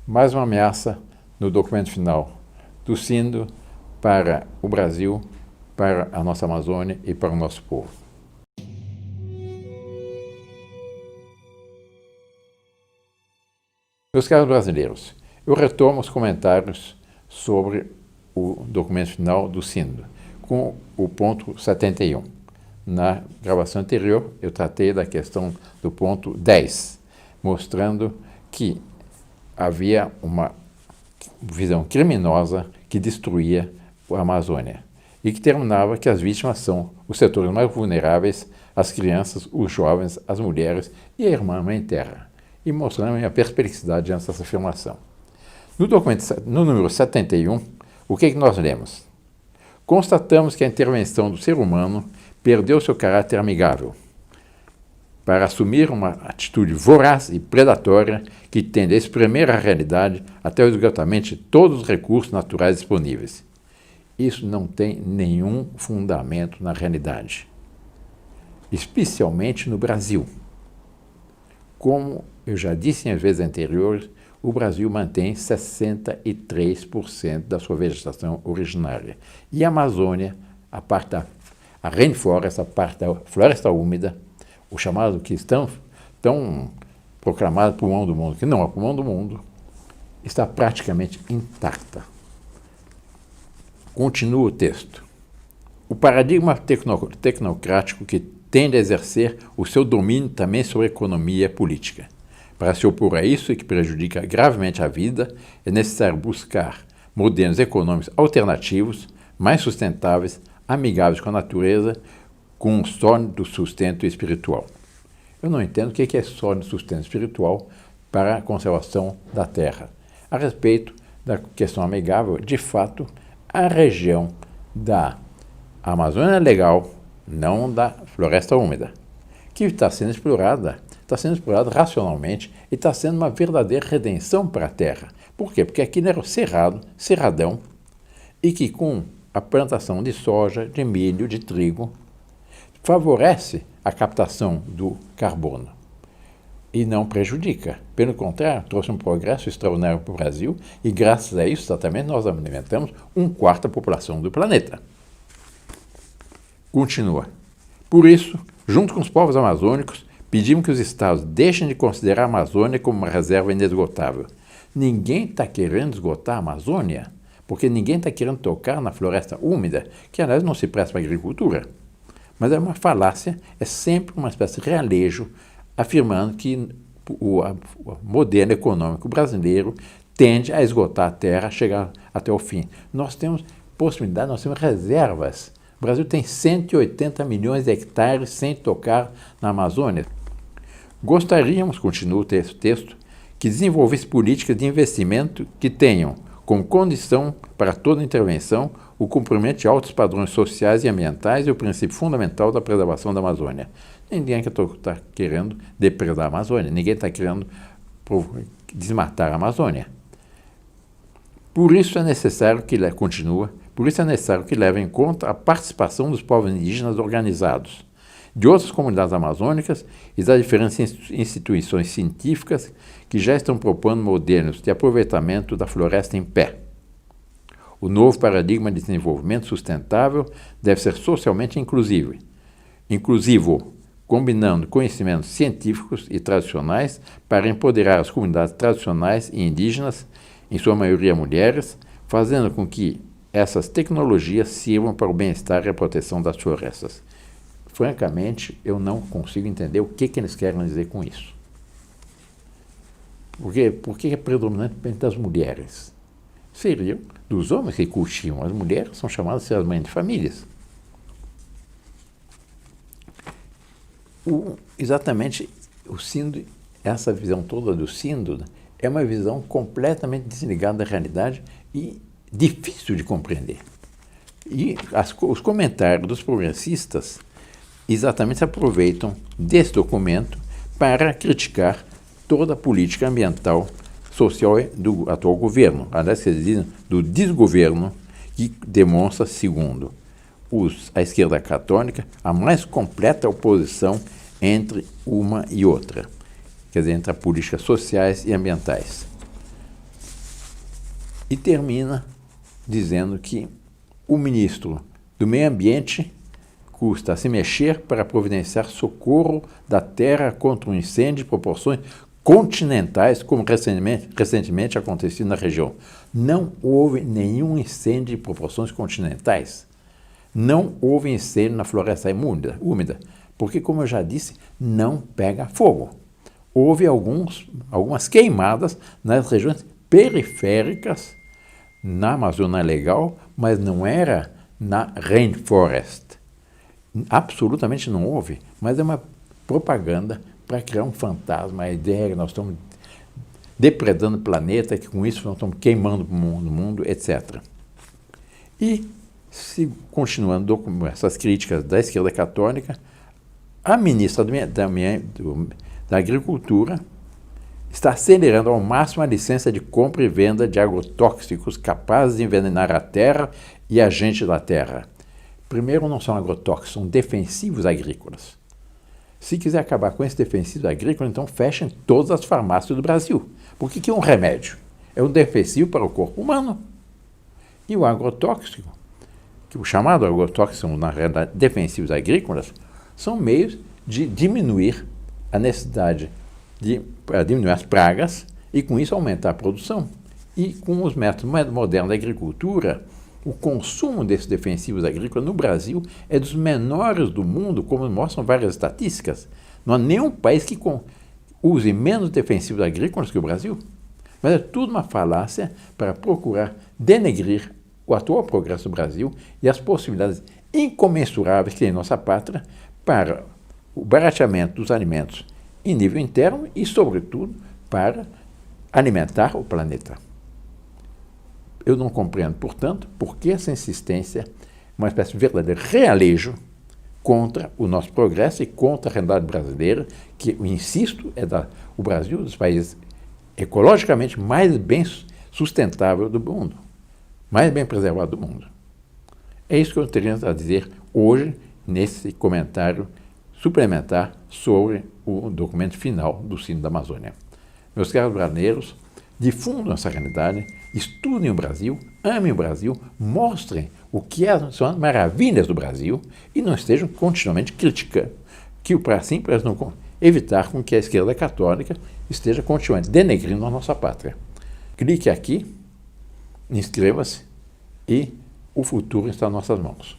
Mais uma ameaça no documento final do SINDO para o Brasil, para a nossa Amazônia e para o nosso povo. Meus caros brasileiros, eu retomo os comentários sobre o documento final do SINDO, com o ponto 71. Na gravação anterior, eu tratei da questão do ponto 10, mostrando que havia uma visão criminosa que destruía a Amazônia e que terminava que as vítimas são os setores mais vulneráveis, as crianças, os jovens, as mulheres e a irmã Mãe Terra, e mostrando a minha perplexidade diante dessa afirmação. No documento, no número 71, o que nós lemos? Constatamos que a intervenção do ser humano perdeu seu caráter amigável para assumir uma atitude voraz e predatória que tende a espremer a realidade até o esgotamento de todos os recursos naturais disponíveis. Isso não tem nenhum fundamento na realidade, especialmente no Brasil. Como eu já disse em vezes anteriores, o Brasil mantém 63% da sua vegetação originária. E a Amazônia, a rainforest, a parte da floresta úmida, o chamado que estão tão proclamado pulmão do mundo, que não é pulmão do mundo, está praticamente intacta. Continua o texto. O paradigma tecnocrático que tende a exercer o seu domínio também sobre a economia política. Para se opor a isso e que prejudica gravemente a vida, é necessário buscar modelos econômicos alternativos, mais sustentáveis, amigáveis com a natureza, com um sólido sustento espiritual. Eu não entendo o que é sólido sustento espiritual para a conservação da terra. A respeito da questão amigável, de fato, a região da Amazônia Legal, não da Floresta Úmida, que está sendo explorada racionalmente e está sendo uma verdadeira redenção para a terra. Por quê? Porque aqui era o cerradão, e que com a plantação de soja, de milho, de trigo, favorece a captação do carbono e não prejudica. Pelo contrário, trouxe um progresso extraordinário para o Brasil e, graças a isso, exatamente, nós alimentamos 1/4 da população do planeta. Continua. Por isso, junto com os povos amazônicos, pedimos que os estados deixem de considerar a Amazônia como uma reserva inesgotável. Ninguém está querendo esgotar a Amazônia, porque ninguém está querendo tocar na floresta úmida, que, aliás, não se presta para a agricultura. Mas é uma falácia, é sempre uma espécie de realejo, afirmando que o modelo econômico brasileiro tende a esgotar a terra, chegar até o fim. Nós temos possibilidade, nós temos reservas. O Brasil tem 180 milhões de hectares sem tocar na Amazônia. Gostaríamos, continua o texto, que desenvolvesse políticas de investimento que tenham como condição para toda intervenção o cumprimento de altos padrões sociais e ambientais e o princípio fundamental da preservação da Amazônia. Ninguém está querendo depredar a Amazônia, ninguém está querendo desmatar a Amazônia. Por isso é necessário que leve em conta a participação dos povos indígenas organizados, de outras comunidades amazônicas e das diferentes instituições científicas que já estão propondo modelos de aproveitamento da floresta em pé. O novo paradigma de desenvolvimento sustentável deve ser socialmente inclusivo, combinando conhecimentos científicos e tradicionais para empoderar as comunidades tradicionais e indígenas, em sua maioria mulheres, fazendo com que essas tecnologias sirvam para o bem-estar e a proteção das florestas. Francamente, eu não consigo entender o que eles querem dizer com isso. Por que é predominantemente das mulheres? Seriam dos homens que cultivam. As mulheres são chamadas de ser as mães de famílias. Exatamente, o SINDO, essa visão toda do SINDO, é uma visão completamente desligada da realidade e difícil de compreender. E os comentários dos progressistas exatamente se aproveitam desse documento para criticar toda a política ambiental, social do atual governo. Aliás, eles dizem do desgoverno, que demonstra, segundo a esquerda católica, a mais completa oposição entre uma e outra, quer dizer, entre as políticas sociais e ambientais. E termina dizendo que o ministro do Meio Ambiente custa a se mexer para providenciar socorro da terra contra um incêndio de proporções continentais, como recentemente acontecido na região. Não houve nenhum incêndio de proporções continentais. Não houve incêndio na floresta úmida, porque, como eu já disse, não pega fogo. Houve algumas queimadas nas regiões periféricas, na Amazônia Legal, mas não era na Rainforest. Absolutamente não houve, mas é uma propaganda para criar um fantasma, a ideia que nós estamos depredando o planeta, que com isso nós estamos queimando o mundo, etc. E, continuando com essas críticas da esquerda católica, a ministra da Agricultura está acelerando ao máximo a licença de compra e venda de agrotóxicos capazes de envenenar a terra e a gente da terra. Primeiro, não são agrotóxicos, são defensivos agrícolas. Se quiser acabar com esses defensivos agrícolas, então fechem todas as farmácias do Brasil. Porque que é um remédio? É um defensivo para o corpo humano. E o agrotóxico, que o chamado agrotóxico são, na realidade, defensivos agrícolas, são meios de diminuir a necessidade de diminuir as pragas e, com isso, aumentar a produção. E com os métodos mais modernos da agricultura, o consumo desses defensivos agrícolas no Brasil é dos menores do mundo, como mostram várias estatísticas. Não há nenhum país que use menos defensivos agrícolas que o Brasil. Mas é tudo uma falácia para procurar denegrir o atual progresso do Brasil e as possibilidades incomensuráveis que tem em nossa pátria para o barateamento dos alimentos em nível interno e, sobretudo, para alimentar o planeta. Eu não compreendo, portanto, por que essa insistência, uma espécie de verdadeiro realejo contra o nosso progresso e contra a realidade brasileira, que, eu insisto, o Brasil é um dos países ecologicamente mais bem sustentável do mundo, mais bem preservado do mundo. É isso que eu teria a dizer hoje, nesse comentário suplementar sobre o documento final do Sino da Amazônia. Meus caros brasileiros, difundam essa realidade, estudem o Brasil, amem o Brasil, mostrem o que são as maravilhas do Brasil e não estejam continuamente criticando, para não evitar com que a esquerda católica esteja continuamente denegrindo a nossa pátria. Clique aqui, inscreva-se e o futuro está em nossas mãos.